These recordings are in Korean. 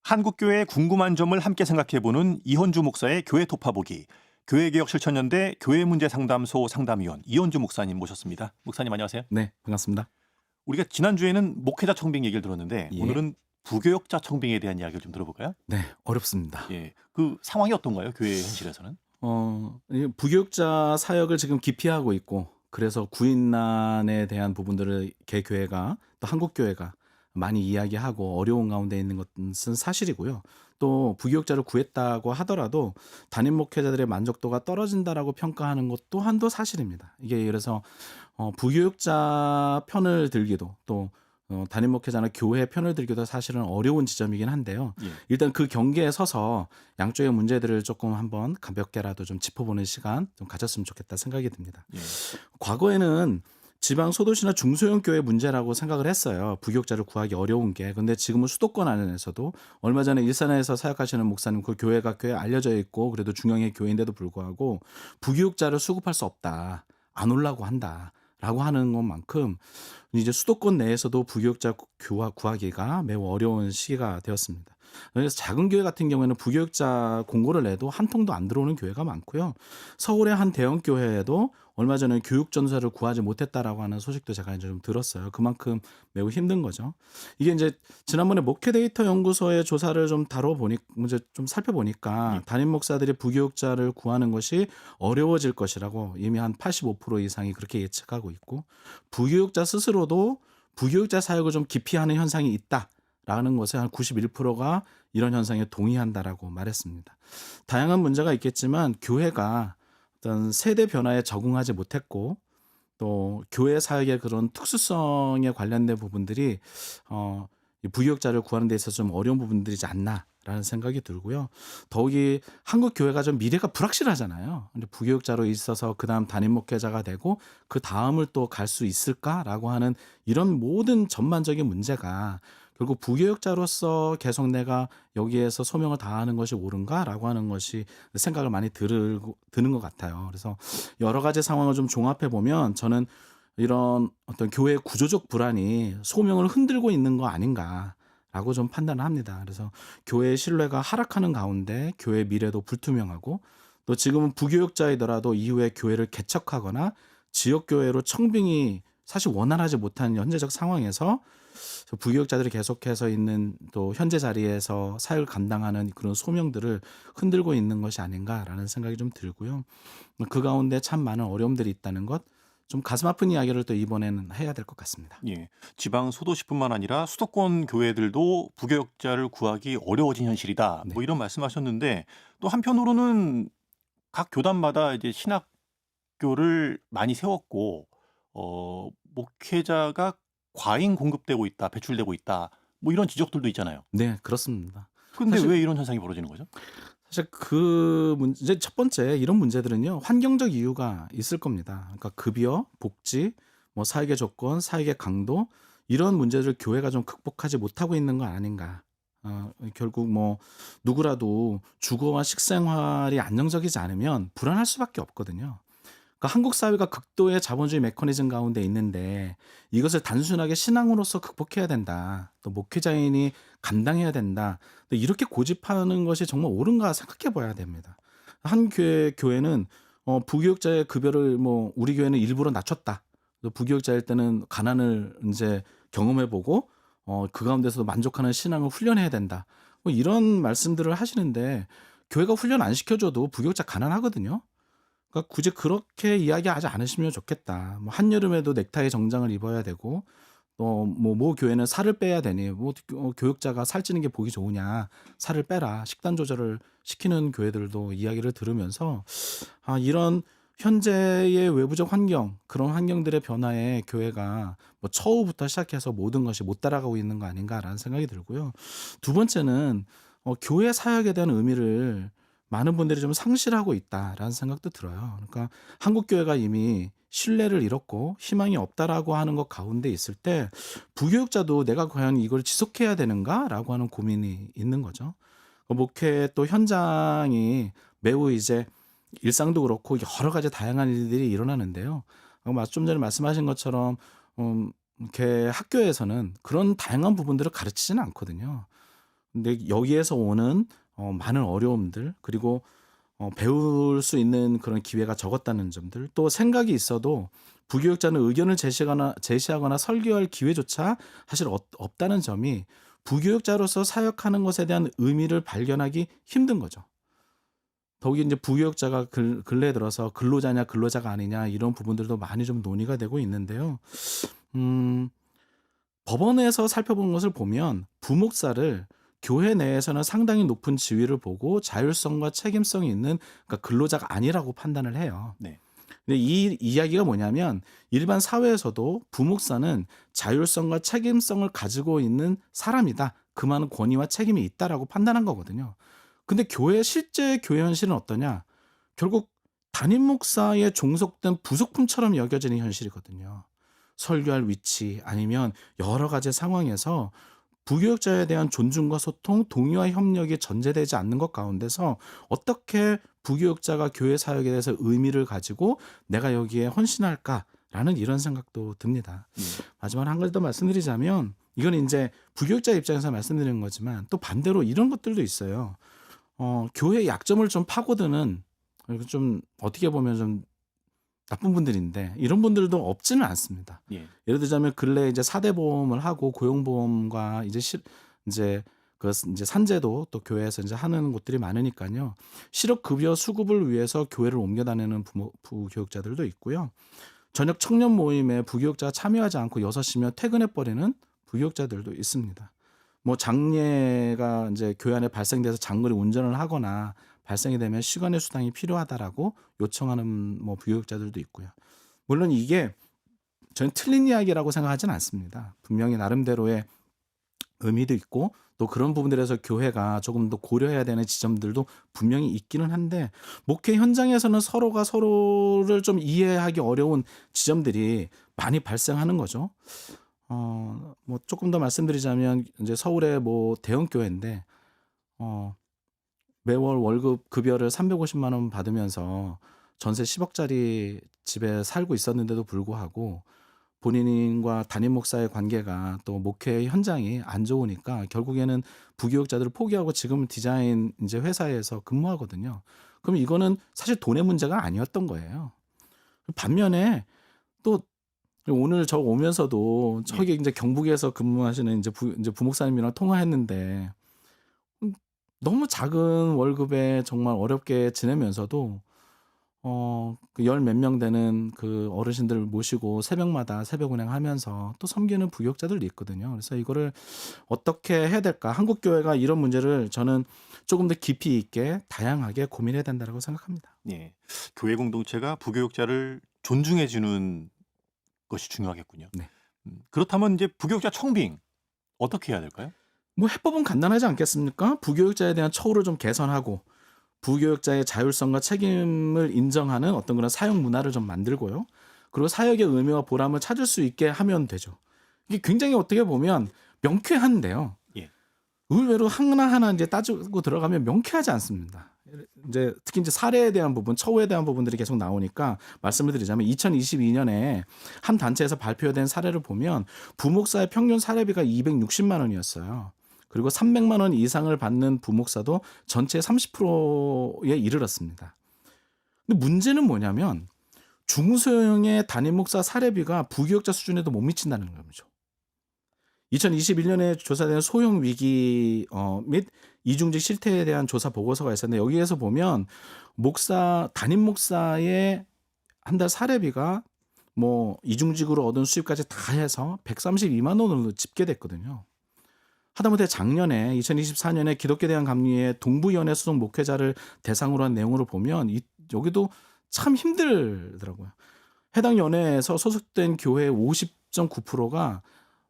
한국교회의 궁금한 점을 함께 생각해보는 이현주 목사의 교회 토파보기. 교회개혁 실천연대 교회문제상담소 상담위원 이현주 목사님 모셨습니다. 목사님 안녕하세요. 네, 반갑습니다. 우리가 지난주에는 목회자 청빙 얘기를 들었는데 예. 오늘은 부교역자 청빙에 대한 이야기를 좀 들어볼까요? 네, 어렵습니다. 예, 그 상황이 어떤가요? 교회 현실에서는? 이 부교육자 사역을 지금 기피하고 있고, 그래서 구인난에 대한 부분들을 개교회가 또 한국교회가 많이 이야기하고 어려운 가운데 있는 것은 사실이고요. 또 부교육자를 구했다고 하더라도 담임 목회자들의 만족도가 떨어진다라고 평가하는 것 또한도 사실입니다. 이게 그래서 부교육자 편을 들기도 또 담임 목회자나 교회 편을 들기도 사실은 어려운 지점이긴 한데요. 예, 일단 그 경계에 서서 양쪽의 문제들을 조금 한번 가볍게라도 좀 짚어보는 시간 좀 가졌으면 좋겠다 생각이 듭니다. 예, 과거에는 지방 소도시나 중소형 교회 문제라고 생각을 했어요. 부교육자를 구하기 어려운 게. 근데 지금은 수도권 안에서도 얼마 전에 일산에서 사역하시는 목사님 그 교회가 꽤 알려져 있고 그래도 중형의 교회인데도 불구하고 부교육자를 수급할 수 없다. 안 올라고 한다. 라고 하는 것만큼 이제 수도권 내에서도 부교육자 구하기가 매우 어려운 시기가 되었습니다. 그래서 작은 교회 같은 경우에는 부교육자 공고를 내도 한 통도 안 들어오는 교회가 많고요. 서울의 한 대형 교회에도 얼마 전에 교육 전사를 구하지 못했다라고 하는 소식도 제가 이제 좀 들었어요. 그만큼 매우 힘든 거죠. 이게 이제 지난번에 목회 데이터 연구소의 조사를 좀 다뤄보니 이제 좀 살펴보니까 예. 담임 목사들이 부교육자를 구하는 것이 어려워질 것이라고 이미 한 85% 이상이 그렇게 예측하고 있고 부교육자 스스로도 부교육자 사역을 좀 기피하는 현상이 있다라는 것에 한 91%가 이런 현상에 동의한다라고 말했습니다. 다양한 문제가 있겠지만 교회가 어떤 세대 변화에 적응하지 못했고 또 교회 사역의 그런 특수성에 관련된 부분들이 이 부교육자를 구하는 데 있어서 좀 어려운 부분들이지 않나라는 생각이 들고요. 더욱이 한국 교회가 좀 미래가 불확실하잖아요. 근데 부교육자로 있어서 그다음 담임 목회자가 되고 그 다음을 또 갈 수 있을까라고 하는 이런 모든 전반적인 문제가 결국 부교육자로서 계속 내가 여기에서 소명을 다하는 것이 옳은가라고 하는 것이 생각을 많이 드는 것 같아요. 그래서 여러 가지 상황을 좀 종합해 보면 저는 이런 어떤 교회 구조적 불안이 소명을 흔들고 있는 거 아닌가라고 좀 판단을 합니다. 그래서 교회의 신뢰가 하락하는 가운데 교회의 미래도 불투명하고 또 지금은 부교육자이더라도 이후에 교회를 개척하거나 지역교회로 청빙이 사실 원활하지 못한 현재적 상황에서 부교육자들이 계속해서 있는 또 현재 자리에서 사역을 감당하는 그런 소명들을 흔들고 있는 것이 아닌가라는 생각이 좀 들고요. 그 가운데 참 많은 어려움들이 있다는 것, 좀 가슴 아픈 이야기를 또 이번에는 해야 될 것 같습니다. 예. 지방 소도시뿐만 아니라 수도권 교회들도 부교역자를 구하기 어려워진 현실이다. 뭐 네. 이런 말씀하셨는데 또 한편으로는 각 교단마다 이제 신학교를 많이 세웠고 목회자가 과잉 공급되고 있다, 배출되고 있다. 뭐 이런 지적들도 있잖아요. 네, 그렇습니다. 근데 사실 왜 이런 현상이 벌어지는 거죠? 사실 그 문제 첫 번째 이런 문제들은요. 환경적 이유가 있을 겁니다. 그러니까 급여, 복지, 뭐 사회의 조건, 사회의 강도 이런 문제를 교회가 좀 극복하지 못하고 있는 거 아닌가. 결국 뭐 누구라도 주거와 식생활이 안정적이지 않으면 불안할 수밖에 없거든요. 그러니까 한국 사회가 극도의 자본주의 메커니즘 가운데 있는데 이것을 단순하게 신앙으로서 극복해야 된다. 또 목회자인이 감당해야 된다. 또 이렇게 고집하는 것이 정말 옳은가 생각해 봐야 됩니다. 한 교회는 부교육자의 급여를 뭐 우리 교회는 일부러 낮췄다. 또 부교육자일 때는 가난을 이제 경험해 보고 그 가운데서도 만족하는 신앙을 훈련해야 된다. 뭐 이런 말씀들을 하시는데 교회가 훈련 안 시켜줘도 부교육자 가난하거든요. 그러니까 굳이 그렇게 이야기하지 않으시면 좋겠다. 뭐 한여름에도 넥타이 정장을 입어야 되고 또 모 교회는 살을 빼야 되니 뭐 교육자가 살찌는 게 보기 좋으냐. 살을 빼라. 식단 조절을 시키는 교회들도 이야기를 들으면서 이런 현재의 외부적 환경, 그런 환경들의 변화에 교회가 뭐 처우부터 시작해서 모든 것이 못 따라가고 있는 거 아닌가라는 생각이 들고요. 두 번째는 교회 사역에 대한 의미를 많은 분들이 좀 상실하고 있다라는 생각도 들어요. 그러니까 한국 교회가 이미 신뢰를 잃었고 희망이 없다라고 하는 것 가운데 있을 때 부교육자도 내가 과연 이걸 지속해야 되는가라고 하는 고민이 있는 거죠. 목회 또 현장이 매우 이제 일상도 그렇고 여러 가지 다양한 일들이 일어나는데요. 좀 전에 말씀하신 것처럼 이렇게 학교에서는 그런 다양한 부분들을 가르치지는 않거든요. 근데 여기에서 오는 많은 어려움들 그리고 배울 수 있는 그런 기회가 적었다는 점들 또 생각이 있어도 부교육자는 의견을 제시하거나 설교할 기회조차 사실 없다는 점이 부교육자로서 사역하는 것에 대한 의미를 발견하기 힘든 거죠. 더욱이 이제 부교육자가 근래에 들어서 근로자냐 근로자가 아니냐 이런 부분들도 많이 좀 논의가 되고 있는데요. 음, 법원에서 살펴본 것을 보면 부목사를 교회 내에서는 상당히 높은 지위를 보고 자율성과 책임성이 있는 그러니까 근로자가 아니라고 판단을 해요. 네. 근데 이 이야기가 뭐냐면 일반 사회에서도 부목사는 자율성과 책임성을 가지고 있는 사람이다. 그 많은 권위와 책임이 있다라고 판단한 거거든요. 근데 실제 교회 현실은 어떠냐? 결국 담임 목사에 종속된 부속품처럼 여겨지는 현실이거든요. 설교할 위치 아니면 여러 가지 상황에서 부교육자에 대한 존중과 소통, 동의와 협력이 전제되지 않는 것 가운데서 어떻게 부교육자가 교회 사역에 대해서 의미를 가지고 내가 여기에 헌신할까라는 이런 생각도 듭니다. 마지막으로 한 가지 더 말씀드리자면 이건 이제 부교육자 입장에서 말씀드리는 거지만 또 반대로 이런 것들도 있어요. 교회의 약점을 좀 파고드는 그리고 좀 어떻게 보면 좀 나쁜 분들인데 이런 분들도 없지는 않습니다. 예. 예를 들자면 근래 이제 사대보험을 하고 고용보험과 이제 이제 산재도 또 교회에서 이제 하는 곳들이 많으니까요. 실업급여 수급을 위해서 교회를 옮겨 다니는 부교육자들도 있고요. 저녁 청년 모임에 부교육자가 참여하지 않고 6시면 퇴근해 버리는 부교육자들도 있습니다. 뭐 장례가 이제 교회 안에 발생돼서 장거리 운전을 하거나 발생이 되면 시간의 수당이 필요하다라고 요청하는 뭐 부교육자들도 있고요. 물론 이게 저는 틀린 이야기라고 생각하지는 않습니다. 분명히 나름대로의 의미도 있고 또 그런 부분들에서 교회가 조금 더 고려해야 되는 지점들도 분명히 있기는 한데 목회 현장에서는 서로가 서로를 좀 이해하기 어려운 지점들이 많이 발생하는 거죠. 뭐 조금 더 말씀드리자면 이제 서울의 뭐 대형 교회인데 매월 월급 급여를 350만 원 받으면서 전세 10억짜리 집에 살고 있었는데도 불구하고 본인과 담임 목사의 관계가 또 목회 현장이 안 좋으니까 결국에는 부교육자들을 포기하고 지금은 디자인 이제 회사에서 근무하거든요. 그럼 이거는 사실 돈의 문제가 아니었던 거예요. 반면에 또 오늘 저 오면서도 저기 이제 경북에서 근무하시는 이제 부목사님이랑 통화했는데 너무 작은 월급에 정말 어렵게 지내면서도 그 열 몇 명 되는 그 어르신들 모시고 새벽마다 새벽 운행하면서 또 섬기는 부교육자들도 있거든요. 그래서 이거를 어떻게 해야 될까? 한국 교회가 이런 문제를 저는 조금 더 깊이 있게 다양하게 고민해야 된다고 생각합니다. 예. 교회 공동체가 부교육자를 존중해 주는 것이 중요하겠군요. 네. 그렇다면 이제 부교육자 청빙 어떻게 해야 될까요? 뭐 해법은 간단하지 않겠습니까? 부교육자에 대한 처우를 좀 개선하고 부교육자의 자율성과 책임을 인정하는 어떤 그런 사역 문화를 좀 만들고요. 그리고 사역의 의미와 보람을 찾을 수 있게 하면 되죠. 이게 굉장히 어떻게 보면 명쾌한데요. 예. 의외로 하나하나 이제 따지고 들어가면 명쾌하지 않습니다. 이제 특히 이제 사례에 대한 부분, 처우에 대한 부분들이 계속 나오니까 말씀을 드리자면 2022년에 한 단체에서 발표된 사례를 보면 부목사의 평균 사례비가 260만 원이었어요. 그리고 300만 원 이상을 받는 부목사도 전체의 30%에 이르렀습니다. 근데 문제는 뭐냐면 중소형의 담임 목사 사례비가 부교육자 수준에도 못 미친다는 거죠. 2021년에 조사된 소형 위기 및 이중직 실태에 대한 조사 보고서가 있었는데 여기에서 보면 담임 목사의 한 달 사례비가 뭐 이중직으로 얻은 수입까지 다 해서 132만 원으로 집계됐거든요. 하다못해 작년에 2024년에 기독교에 대한 감리의 동부연회 소속 목회자를 대상으로 한 내용으로 보면 여기도 참 힘들더라고요. 해당 연회에서 소속된 교회의 50.9%가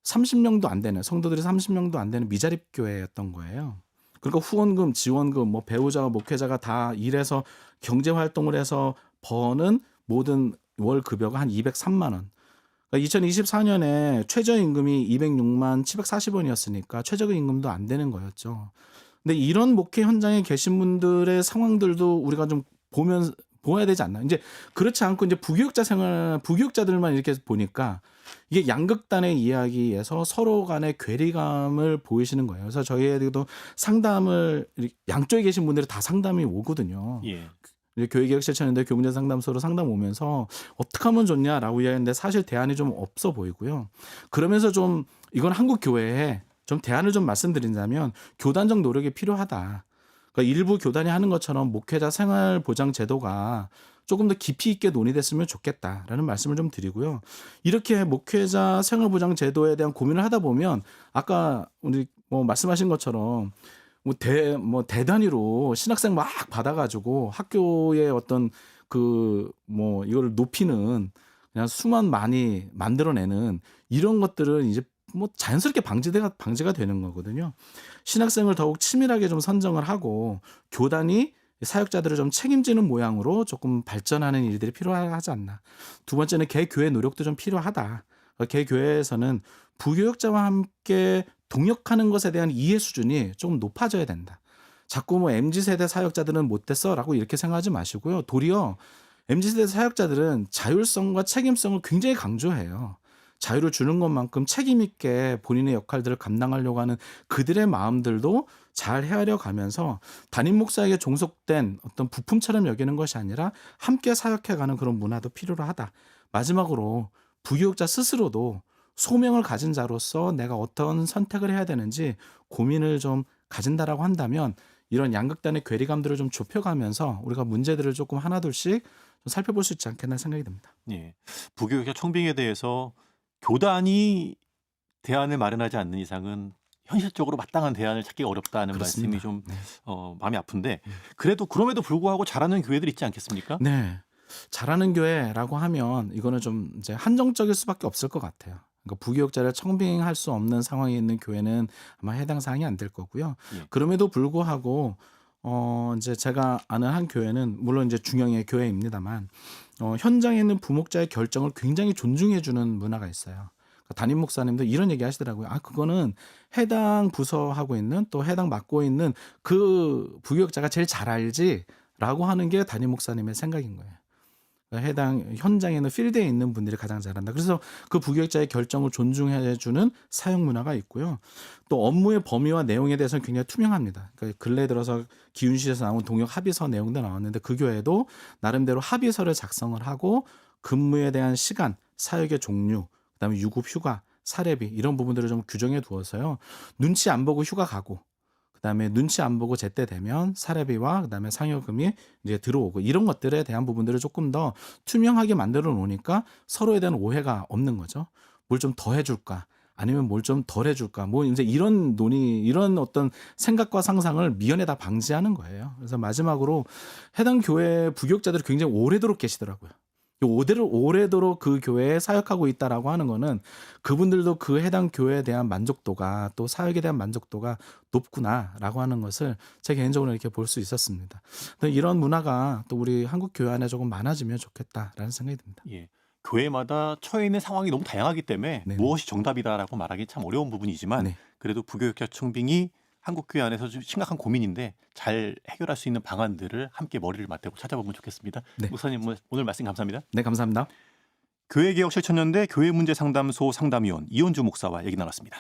30명도 안 되는 성도들이 30명도 안 되는 미자립 교회였던 거예요. 그러니까 후원금, 지원금, 뭐 배우자와 목회자가 다 일해서 경제 활동을 해서 버는 모든 월 급여가 한 203만 원. 그러니까 2024년에 최저임금이 206만 740원이었으니까 최저임금도 안 되는 거였죠. 근데 이런 목회 현장에 계신 분들의 상황들도 우리가 좀 보아야 되지 않나. 이제 그렇지 않고 이제 부교육자들만 이렇게 보니까 이게 양극단의 이야기에서 서로 간의 괴리감을 보이시는 거예요. 그래서 저희에게도 상담을 양쪽에 계신 분들이 다 상담이 오거든요. 예. 이제 교회개혁실천인데 교문제 상담소로 상담 오면서 어떻게 하면 좋냐라고 이야기하는데 사실 대안이 좀 없어 보이고요. 그러면서 좀 이건 한국 교회에 좀 대안을 좀 말씀드린다면 교단적 노력이 필요하다. 그러니까 일부 교단이 하는 것처럼 목회자 생활보장 제도가 조금 더 깊이 있게 논의됐으면 좋겠다라는 말씀을 좀 드리고요. 이렇게 목회자 생활보장 제도에 대한 고민을 하다 보면 아까 우리 뭐 말씀하신 것처럼 뭐 대단위로 신학생 막 받아가지고 학교의 어떤 그 뭐 이거를 높이는 그냥 수만 많이 만들어내는 이런 것들은 이제 뭐 자연스럽게 방지가 되는 거거든요. 신학생을 더욱 치밀하게 좀 선정을 하고 교단이 사역자들을 좀 책임지는 모양으로 조금 발전하는 일들이 필요하지 않나. 두 번째는 개교회 노력도 좀 필요하다. 개교회에서는 부교육자와 함께 동역하는 것에 대한 이해 수준이 좀 높아져야 된다. 자꾸 뭐 MZ세대 사역자들은 못됐어라고 이렇게 생각하지 마시고요. 도리어 MZ세대 사역자들은 자율성과 책임성을 굉장히 강조해요. 자유를 주는 것만큼 책임 있게 본인의 역할들을 감당하려고 하는 그들의 마음들도 잘 헤아려 가면서 담임 목사에게 종속된 어떤 부품처럼 여기는 것이 아니라 함께 사역해가는 그런 문화도 필요로 하다. 마지막으로 부교육자 스스로도 소명을 가진 자로서 내가 어떤 선택을 해야 되는지 고민을 좀 가진다라고 한다면 이런 양극단의 괴리감들을 좀 좁혀가면서 우리가 문제들을 조금 하나둘씩 좀 살펴볼 수 있지 않겠나 생각이 듭니다. 예. 부교육자 청빙에 대해서 교단이 대안을 마련하지 않는 이상은 현실적으로 마땅한 대안을 찾기가 어렵다는 그렇습니다. 말씀이 좀 네. 마음이 아픈데 그럼에도 불구하고 잘하는 교회들 있지 않겠습니까? 네. 잘하는 교회라고 하면 이거는 좀 이제 한정적일 수밖에 없을 것 같아요. 그러니까 부교육자를 청빙할 수 없는 상황에 있는 교회는 아마 해당 사항이 안 될 거고요. 예. 그럼에도 불구하고 이제 제가 아는 한 교회는 물론 이제 중형의 교회입니다만 현장에 있는 부목자의 결정을 굉장히 존중해 주는 문화가 있어요. 그러니까 담임 목사님도 이런 얘기 하시더라고요. 그거는 해당 부서하고 있는 또 해당 맡고 있는 그 부교육자가 제일 잘 알지라고 하는 게 담임 목사님의 생각인 거예요. 그러니까 해당 현장에 있는 필드에 있는 분들이 가장 잘한다. 그래서 그 부교육자의 결정을 존중해 주는 사역 문화가 있고요. 또 업무의 범위와 내용에 대해서는 굉장히 투명합니다. 그러니까 근래 들어서 기윤실에서 나온 동역 합의서 내용도 나왔는데 그 교회도 나름대로 합의서를 작성을 하고 근무에 대한 시간, 사역의 종류, 그다음에 유급 휴가, 사례비 이런 부분들을 좀 규정해 두어서요. 눈치 안 보고 휴가 가고 그다음에 눈치 안 보고 제때 되면 사례비와 그다음에 상여금이 이제 들어오고 이런 것들에 대한 부분들을 조금 더 투명하게 만들어 놓으니까 서로에 대한 오해가 없는 거죠. 뭘 좀 더 해줄까? 아니면 뭘 좀 덜 해줄까? 뭐 이제 이런 어떤 생각과 상상을 미연에 다 방지하는 거예요. 그래서 마지막으로 해당 교회 부교육자들이 굉장히 오래도록 계시더라고요. 오래도록 그 교회에 사역하고 있다라고 하는 거는 그분들도 그 해당 교회에 대한 만족도가 또 사역에 대한 만족도가 높구나라고 하는 것을 제 개인적으로 이렇게 볼 수 있었습니다. 이런 문화가 또 우리 한국 교회 안에 조금 많아지면 좋겠다라는 생각이 듭니다. 예. 교회마다 처해 있는 상황이 너무 다양하기 때문에 네네. 무엇이 정답이다라고 말하기 참 어려운 부분이지만 네. 그래도 부교육자 청빙이 한국 교회 안에서 좀 심각한 고민인데 잘 해결할 수 있는 방안들을 함께 머리를 맞대고 찾아보면 좋겠습니다. 네. 목사님 오늘 말씀 감사합니다. 네, 감사합니다. 교회개혁 실천연대 교회문제상담소 상담위원 이현주 목사와 얘기 나눴습니다.